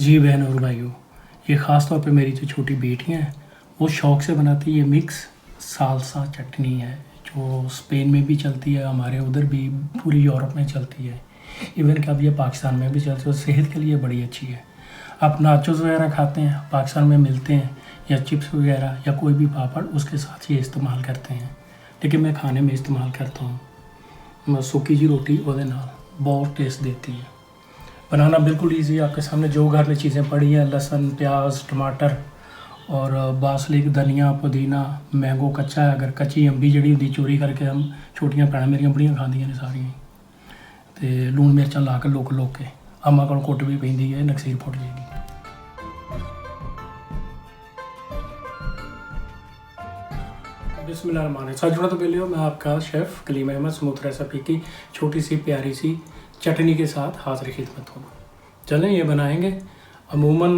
जी बहन और भाइयों, ये ख़ास तौर पे मेरी जो छोटी बेटियाँ हैं वो शौक़ से बनाती है। ये मिक्स सालसा चटनी है जो स्पेन में भी चलती है, हमारे उधर भी पूरी यूरोप में चलती है, इवन कि अब ये पाकिस्तान में भी चलती है। सेहत के लिए बड़ी अच्छी है। आप नाचोस वगैरह खाते हैं, पाकिस्तान में मिलते हैं, या चिप्स वगैरह या कोई भी पापड़, उसके साथ ये इस्तेमाल करते हैं। लेकिन मैं खाने में इस्तेमाल करता हूँ सूखी जी रोटी, ਉਹਦੇ ਨਾਲ बहुत टेस्ट देती है। बनाना बिल्कुल ईजी है, आपके सामने जो घर में चीज़ें पड़ी हैं, लहसुन, प्याज, टमाटर और बासलिक, धनिया, पुदीना, मैंगो कच्चा है, अगर कच्ची अंबी जड़ी होंदी चोरी करके हम छोटियां भैणां मेरियां बड़ियां खांदियां ने सारियां, ते लूण मिर्चां ला के लुक लुक के अम्मा कोल कुट भी पैंदी है, नकसीर फुट जाएगी। बिस्मिल्लाहिर्रहमानिर्रहीम। साथ जुड़ा तो पहले हो, मैं आपका chef Kaleem Ahmad smooth recipe की छोटी सी प्यारी सी चटनी के साथ हाज़िर खिदमत हूँ। चलें ये बनाएंगे। अमूमन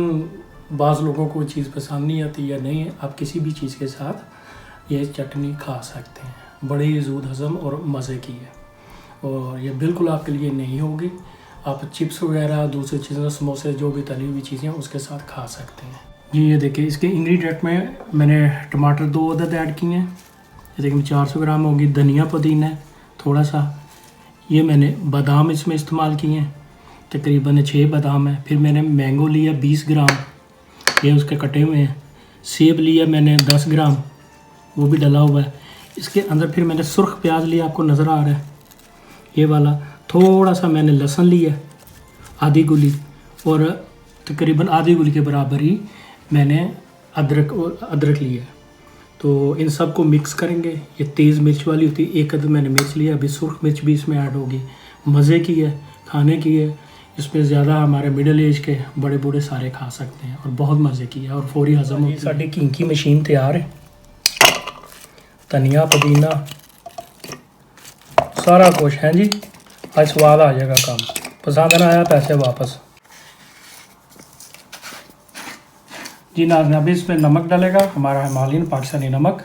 बाज़ लोगों को चीज़ पसंद नहीं आती या नहीं, आप किसी भी चीज़ के साथ ये चटनी खा सकते हैं। बड़ी ज़ूद हज़म और मज़े की है, और ये बिल्कुल आपके लिए नहीं होगी। आप चिप्स वगैरह, दूसरी चीज़ें, समोसे, जो भी तली हुई चीज़ें उसके साथ खा सकते हैं। ये देखिए, इसके इंग्रेडिएंट में मैंने टमाटर 2 अदद ऐड किए हैं। ये देखिए 400 ग्राम होगी। धनिया पुदीना है थोड़ा सा। ये मैंने बादाम इसमें इस्तेमाल किए हैं, तकरीबन 6 बादाम है। फिर मैंने मैंगो लिया 20 ग्राम, ये उसके कटे हुए हैं। सेब लिया मैंने 10 ग्राम, वो भी डला हुआ है। इसके अंदर फिर मैंने सुर्ख प्याज लिया, आपको नज़र आ रहा है ये वाला। थोड़ा सा मैंने लहसुन लिया, आधी गुली, और तकरीबन आधी गुली के बराबर ही मैंने अदरक लिया। तो इन सब को मिक्स करेंगे। ये तेज़ मिर्च वाली होती है, एक अदद मैंने मिर्च लिया। अभी सुर्ख मिर्च भी इसमें ऐड होगी। मज़े की है, खाने की है। इसमें ज़्यादा हमारे मिडल एज के बड़े बूढ़े सारे खा सकते हैं, और बहुत मज़े की है और फौरी हज़म होती है। साड़ी किंकी मशीन तैयार है। धनिया पुदीना सारा कुछ है जी। आज स्वाद आ जाएगा काम। पसंद ना आया पैसे वापस जी। नाज़रीन, अभी इसमें नमक डालेगा, हमारा हिमालयन पाकिस्तानी नमक।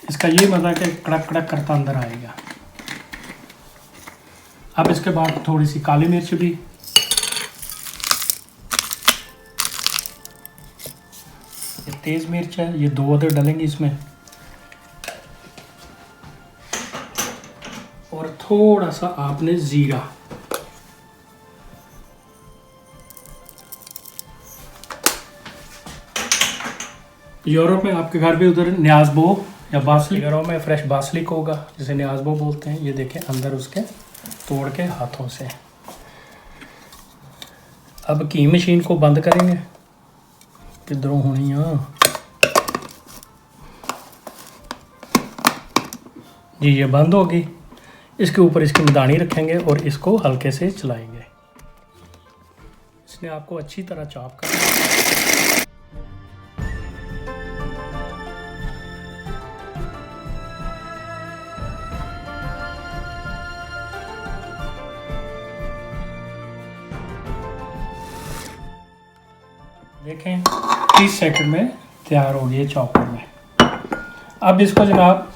इसका ये मज़ा कि कड़क कड़क करता अंदर आएगा। अब इसके बाद थोड़ी सी काली मिर्च भी, ये तेज़ मिर्च है, ये 2 अदद डालेंगे इसमें, और थोड़ा सा आपने ज़ीरा। यूरोप में आपके घर भी उधर न्याज़बो या बासलिक, घरों में फ्रेश बासलिक होगा जिसे न्याज़बो बोलते हैं। ये देखें अंदर उसके तोड़ के हाथों से। अब की मशीन को बंद करेंगे, किधरों होनी है जी, ये बंद होगी। इसके ऊपर इसकी मदानी रखेंगे और इसको हल्के से चलाएंगे। इसने आपको अच्छी तरह चॉप करना है। देखें 30 सेकंड में तैयार हो गई चॉपर में। अब इसको जनाब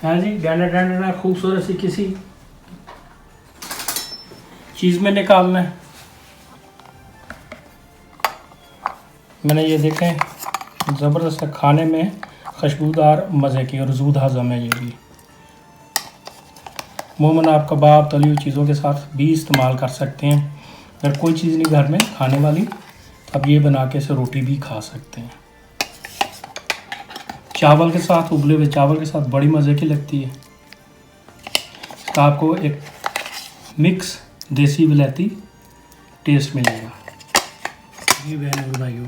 है जी डंडा खूबसूरत सी किसी चीज़ में निकालना है। मैंने ये देखें ज़बरदस्त खाने में खुशबूदार मज़े की और ज़ूद हज़म है। ये भी अमूमन आप कबाब, तली हुई चीज़ों के साथ भी इस्तेमाल कर सकते हैं। अगर कोई चीज़ नहीं घर में खाने वाली, अब ये बना के इसे रोटी भी खा सकते हैं। चावल के साथ, उबले हुए चावल के साथ बड़ी मज़े की लगती है। इसका आपको एक मिक्स देसी विलायती टेस्ट मिलेगा। जी बहन और भाइयों,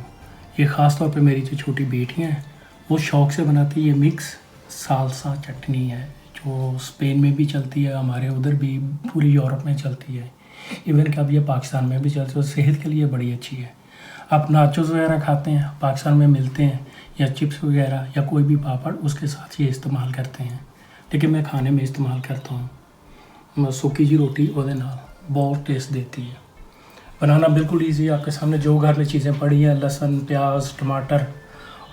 ये ख़ास तौर पे मेरी जो छोटी बेटियां हैं वो शौक़ से बनाती है। ये मिक्स सालसा चटनी है जो स्पेन में भी चलती है, हमारे उधर भी पूरी यूरोप में चलती है, इवन कि अब ये पाकिस्तान में भी चलती है, और सेहत के लिए बड़ी अच्छी है। आप नाचोस वगैरह खाते हैं, पाकिस्तान में मिलते हैं, या चिप्स वगैरह या कोई भी पापड़, उसके साथ ये इस्तेमाल करते हैं। लेकिन मैं खाने में इस्तेमाल करता हूँ सूखी जी रोटी, ਉਹਦੇ ਨਾਲ बहुत टेस्ट देती है। बनाना बिल्कुल ईजी है, आपके सामने जो घर में चीज़ें पड़ी हैं, लहसुन, प्याज, टमाटर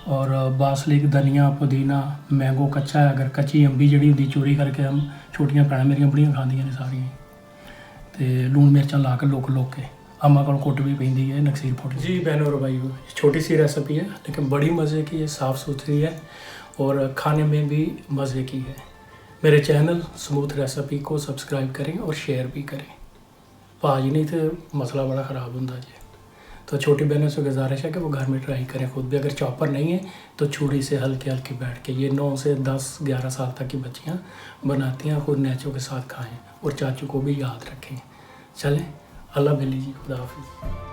और बासलिक, धनिया, पुदीना, मैंगो कच्चा है, अगर कच्ची अंबी जड़ी होंदी चोरी करके हम छोटियां भैणां मेरियां बड़ियां खांदियां ने सारियां, ਤੇ ਲੂਣ ਮਿਰਚਾਂ ਲਾ ਕੇ ਲੁਕ के अम्मा को कुट भी पैंदी है नकसीर फुट जी। बहनों और भाइयों, छोटी सी रेसिपी है लेकिन बड़ी मज़े की है, साफ़ सुथरी है और खाने में भी मज़े की है। मेरे चैनल स्मूथ रेसिपी को सब्सक्राइब करें और शेयर भी करें। भाजी नहीं तो मसला बड़ा ख़राब होता जी। तो छोटी बहनों से गुजारिश है कि वो घर में ट्राई करें खुद भी। अगर चॉपर नहीं है तो छुरी से हल्के हल्के बैठ के, ये 9 से 10-11 साल तक की बच्चियाँ बनाती हैं, खुद नेचों के साथ खाएं और चाचू को भी याद रखें। चलें, अल्लाह मिली जी, खुदा हाफिज़।